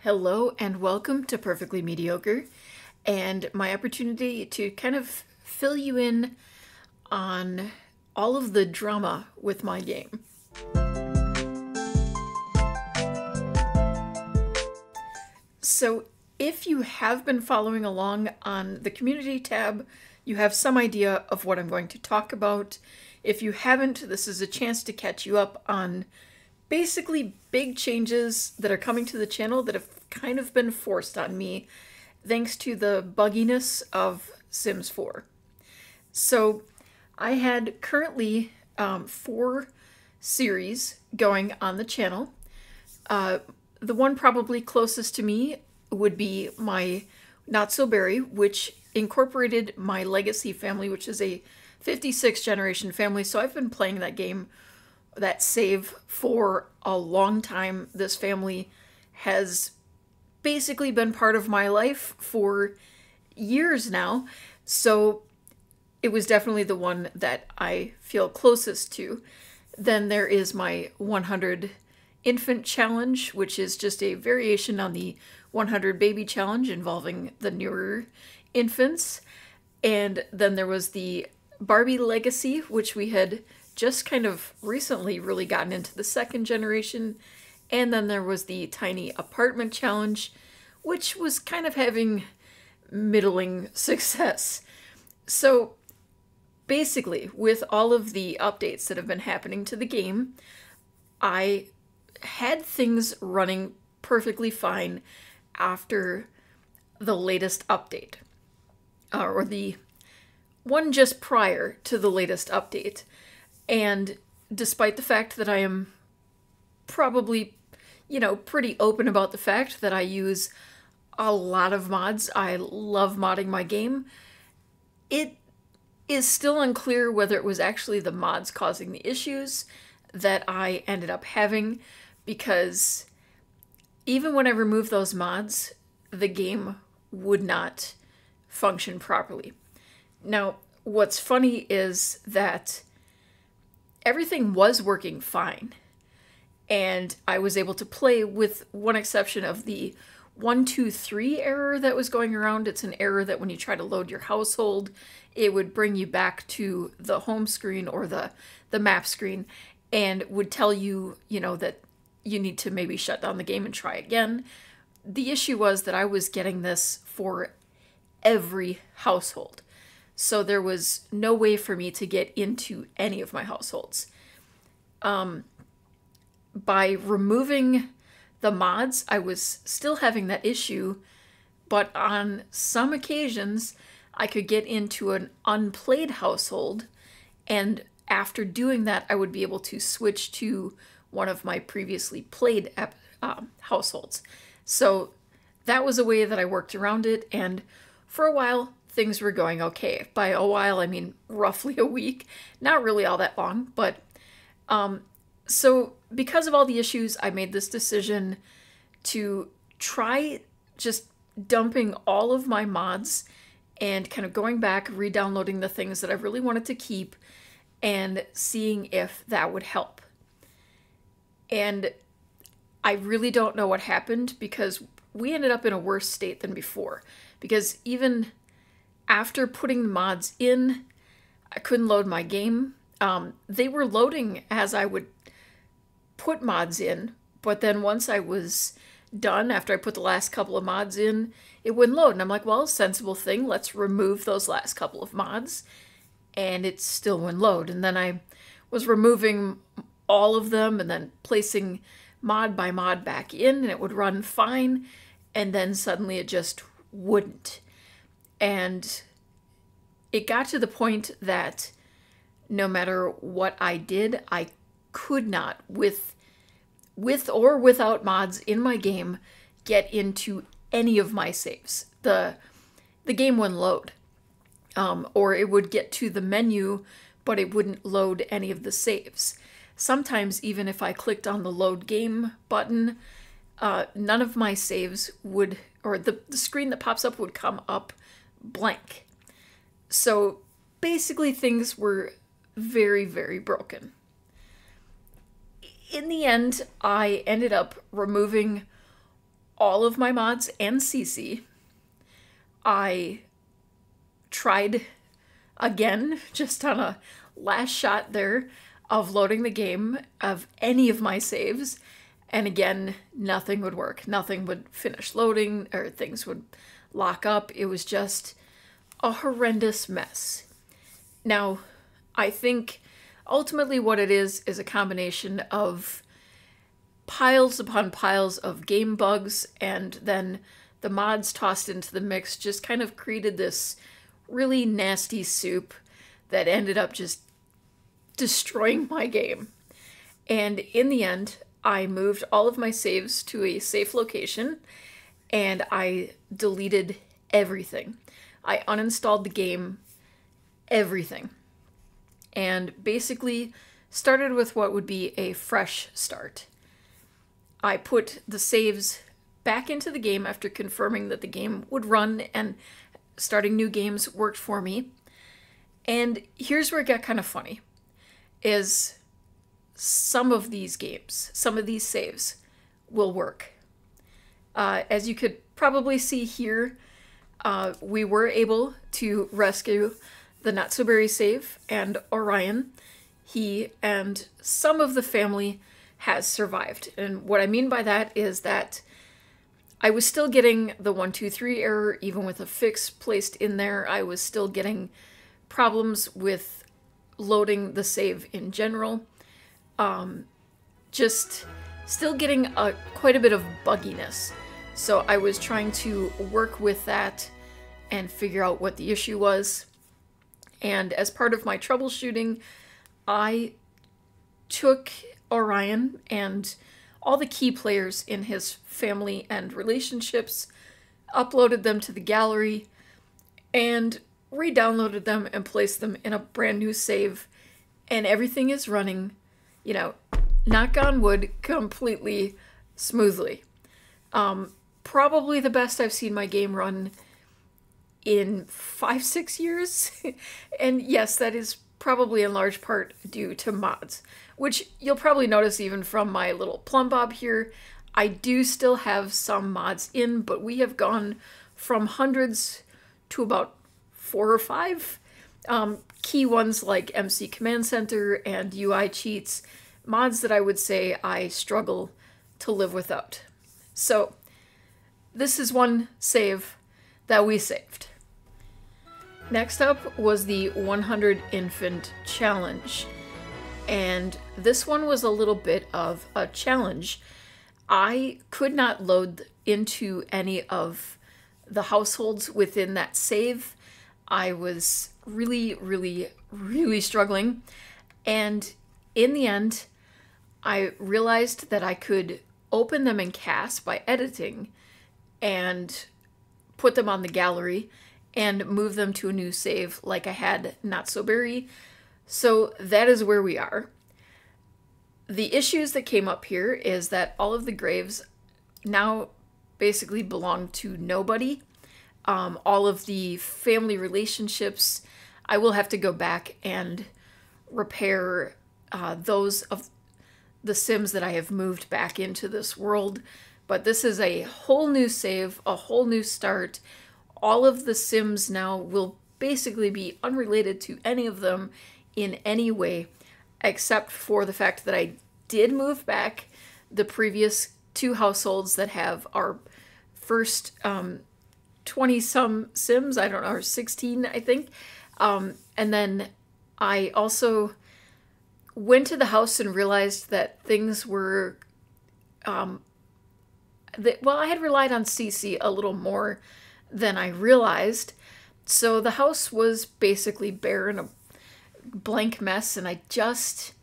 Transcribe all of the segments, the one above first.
Hello and welcome to Perfectly Mediocre, and my opportunity to kind of fill you in on all of the drama with my game. So if you have been following along on the community tab, you have some idea of what I'm going to talk about. If you haven't, this is a chance to catch you up on basically big changes that are coming to the channel that have kind of been forced on me thanks to the bugginess of Sims 4. So I had currently 4 series going on the channel. The one probably closest to me would be my Not So Berry, which incorporated my Legacy family, which is a 56 generation family. So I've been playing that game, that save, for a long time. This family has basically been part of my life for years now. So it was definitely the one that I feel closest to. Then there is my 100 infant challenge, which is just a variation on the 100 baby challenge involving the newer infants. And then there was the Barbie Legacy, which we had just kind of recently really gotten into the 2nd generation. And then there was the Tiny Apartment Challenge, which was kind of having middling success. So basically, with all of the updates that have been happening to the game, I had things running perfectly fine after the latest update, or the one just prior to the latest update. And despite the fact that I am probably, pretty open about the fact that I use a lot of mods, I love modding my game, it is still unclear whether it was actually the mods causing the issues that I ended up having, because even when I removed those mods, the game would not function properly. Now, what's funny is that everything was working fine, and I was able to play, with one exception of the 123 error that was going around. It's an error that when you try to load your household, it would bring you back to the home screen or the map screen, and would tell you, that you need to maybe shut down the game and try again. The issue was that I was getting this for every household. So there was no way for me to get into any of my households. By removing the mods, I was still having that issue, but on some occasions, I could get into an unplayed household, and after doing that, I would be able to switch to one of my previously played households. So that was a way that I worked around it, and for a while, things were going okay. By a while, I mean roughly a week. Not really all that long, but so because of all the issues, I made this decision to try just dumping all of my mods and kind of going back, re-downloading the things that I really wanted to keep and seeing if that would help. And I really don't know what happened, because we ended up in a worse state than before. Because even after putting the mods in, I couldn't load my game. They were loading as I would put mods in, but then once I was done, after I put the last couple of mods in, it wouldn't load. And I'm like, well, sensible thing, let's remove those last couple of mods. And it still wouldn't load. And then I was removing all of them and then placing mod by mod back in, and it would run fine. And then suddenly it just wouldn't. And it got to the point that no matter what I did, I could not, with or without mods in my game, get into any of my saves. The game wouldn't load. Or it would get to the menu, but it wouldn't load any of the saves. Sometimes, even if I clicked on the load game button, none of my saves would, or the screen that pops up would come up blank. So basically things were very, very broken. In the end, I ended up removing all of my mods and CC. I tried again, just on a last shot there, of loading the game of any of my saves, and again, nothing would work. Nothing would finish loading, or things would lock up. It was just a horrendous mess. Now, I think ultimately what it is a combination of piles upon piles of game bugs, and then the mods tossed into the mix just kind of created this really nasty soup that ended up just destroying my game. And in the end, I moved all of my saves to a safe location, and I deleted everything. I uninstalled the game, everything. And basically started with what would be a fresh start. I put the saves back into the game after confirming that the game would run, and starting new games worked for me. And here's where it got kind of funny, is some of these games, some of these saves will work. As you could probably see here, we were able to rescue the Not-So-Berry save and Orion. He and some of the family has survived. And what I mean by that is that I was still getting the 1, 2, 3 error, even with a fix placed in there. I was still getting problems with loading the save in general. Just still getting quite a bit of bugginess. So I was trying to work with that and figure out what the issue was. And as part of my troubleshooting, I took Orion and all the key players in his family and relationships, uploaded them to the gallery, and re-downloaded them and placed them in a brand new save. And everything is running, you know, knock on wood, completely smoothly. Probably the best I've seen my game run in 5-6 years. And yes, that is probably in large part due to mods, which you'll probably notice even from my little plumb bob here. I do still have some mods in, but we have gone from hundreds to about 4 or 5. Key ones like MC Command Center and UI cheats, mods that I would say I struggle to live without. So this is one save that we saved. Next up was the 100 Infant Challenge. And this one was a little bit of a challenge. I could not load into any of the households within that save. I was really struggling. And in the end, I realized that I could open them in CAS by editing and put them on the gallery and move them to a new save like I had Not-So-Berry. So that is where we are. The issues that came up here is that all of the graves now basically belong to nobody. All of the family relationships, I will have to go back and repair those of the Sims that I have moved back into this world. But this is a whole new save, a whole new start. All of the Sims now will basically be unrelated to any of them in any way, except for the fact that I did move back the previous 2 households that have our first 20-some Sims, I don't know, or 16, I think. And then I also went to the house and realized that things were, well, I had relied on CC a little more than I realized. So the house was basically bare and a blank mess, and I just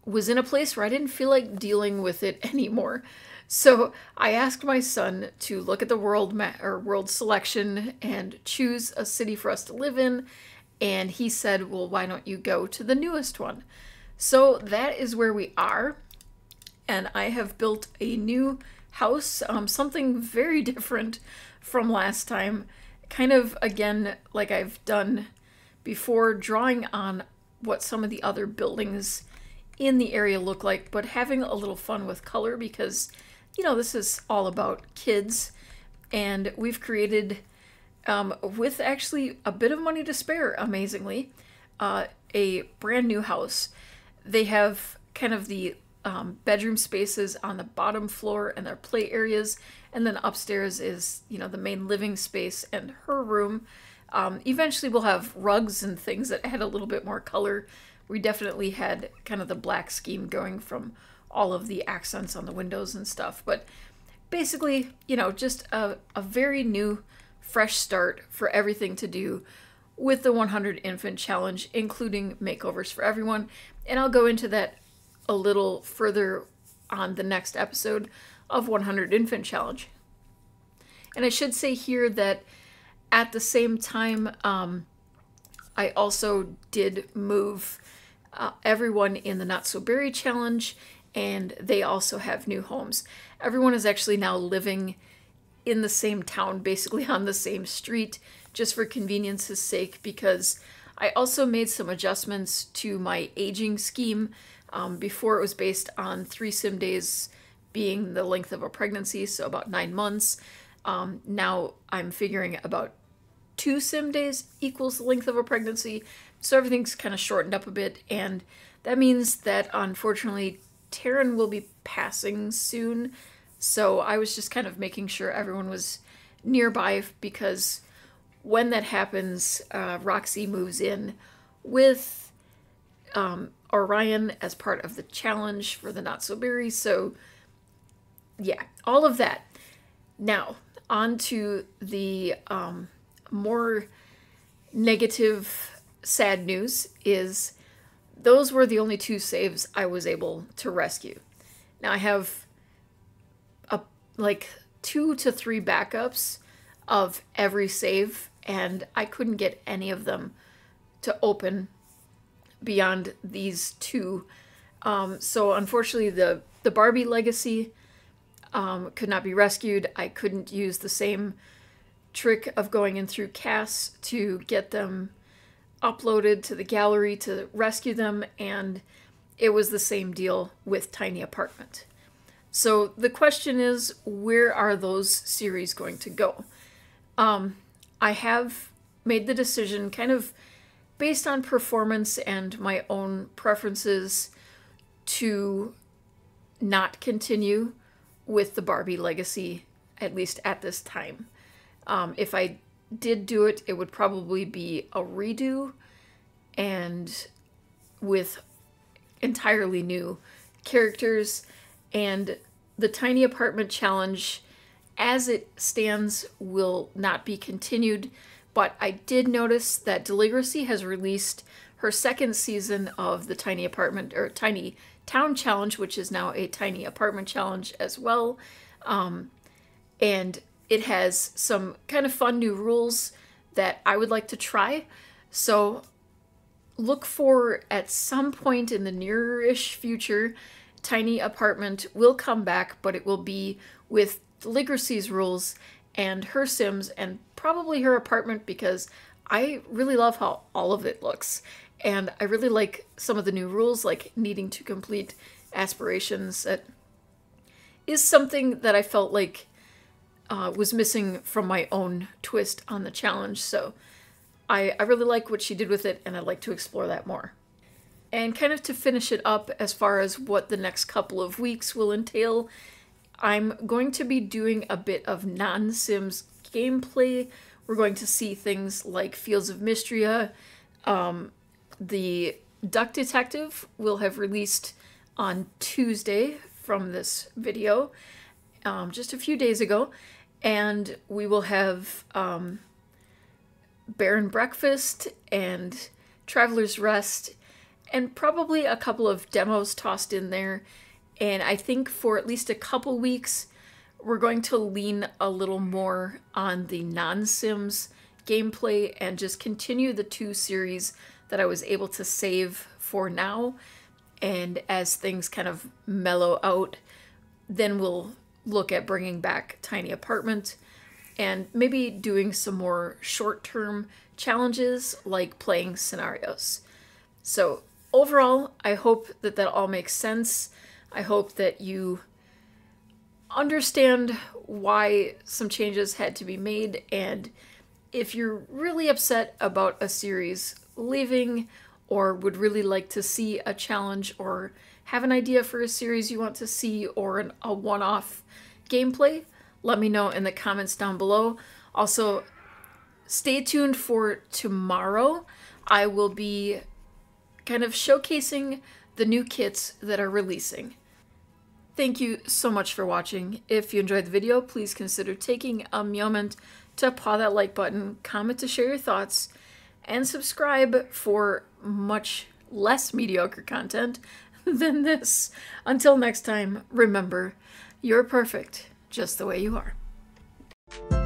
was in a place where I didn't feel like dealing with it anymore. So I asked my son to look at the world map or world selection and choose a city for us to live in, and he said, well, why don't you go to the newest one? So that is where we are, and I have built a new house, something very different from last time, kind of again like I've done before, drawing on what some of the other buildings in the area look like, but having a little fun with color, because this is all about kids, and we've created, with actually a bit of money to spare, amazingly, a brand new house. They have kind of the bedroom spaces on the bottom floor and their play areas, and then upstairs is, the main living space and her room. Eventually we'll have rugs and things that add a little bit more color. We definitely had kind of the black scheme going from all of the accents on the windows and stuff, but basically, just a very new, fresh start for everything to do with the 100 Infant Challenge, including makeovers for everyone. And I'll go into that a little further on the next episode of 100 Infant Challenge. And I should say here that at the same time, I also did move everyone in the Not So Berry Challenge, and they also have new homes. Everyone is actually now living in the same town, basically on the same street, just for convenience's sake, because I also made some adjustments to my aging scheme. Before it was based on 3 sim days being the length of a pregnancy, so about 9 months. Now I'm figuring about 2 sim days equals the length of a pregnancy, so everything's kind of shortened up a bit, and that means that unfortunately Taryn will be passing soon, so I was just kind of making sure everyone was nearby, because when that happens, Roxy moves in with Orion as part of the challenge for the Not So Berry, so yeah, all of that. Now, on to the more negative, sad news is those were the only 2 saves I was able to rescue. Now I have like 2 to 3 backups of every save, and I couldn't get any of them to open beyond these 2. So unfortunately the Barbie Legacy could not be rescued. I couldn't use the same trick of going in through Cass to get them uploaded to the gallery to rescue them, and it was the same deal with Tiny Apartment. So the question is, where are those series going to go? I have made the decision kind of based on performance and my own preferences to not continue with the Barbie Legacy, at least at this time. If I did do it, it would probably be a redo and with entirely new characters, and the Tiny Apartment Challenge as it stands will not be continued, but I did notice that Deligracy has released her 2nd season of the Tiny Apartment or Tiny Town Challenge, which is now a Tiny Apartment Challenge as well, and it has some kind of fun new rules that I would like to try. So look for, at some point in the near-ish future, Tiny Apartment will come back, but it will be with Deligracy's rules and her Sims, and probably her apartment, because I really love how all of it looks. And I really like some of the new rules, like needing to complete aspirations. That is something that I felt like was missing from my own twist on the challenge. So I really like what she did with it, and I'd like to explore that more. And kind of to finish it up, as far as what the next couple of weeks will entail, I'm going to be doing a bit of non-Sims gameplay. We're going to see things like Fields of Mystria. The Duck Detective will have released on Tuesday from this video, just a few days ago. And we will have Bear and Breakfast and Traveler's Rest, and probably a couple of demos tossed in there. And I think for at least a couple weeks, we're going to lean a little more on the non-Sims gameplay and just continue the 2 series that I was able to save for now. And as things kind of mellow out, then we'll look at bringing back Tiny Apartment and maybe doing some more short-term challenges like playing scenarios. So overall, I hope that that all makes sense. I hope that you understand why some changes had to be made, and if you're really upset about a series leaving or would really like to see a challenge or have an idea for a series you want to see or a one-off gameplay, let me know in the comments down below. Also, stay tuned for tomorrow. I will be kind of showcasing the new kits that are releasing. Thank you so much for watching. If you enjoyed the video, please consider taking a moment to paw that like button, comment to share your thoughts, and subscribe for much less mediocre content than this. Until next time, remember, you're perfect just the way you are.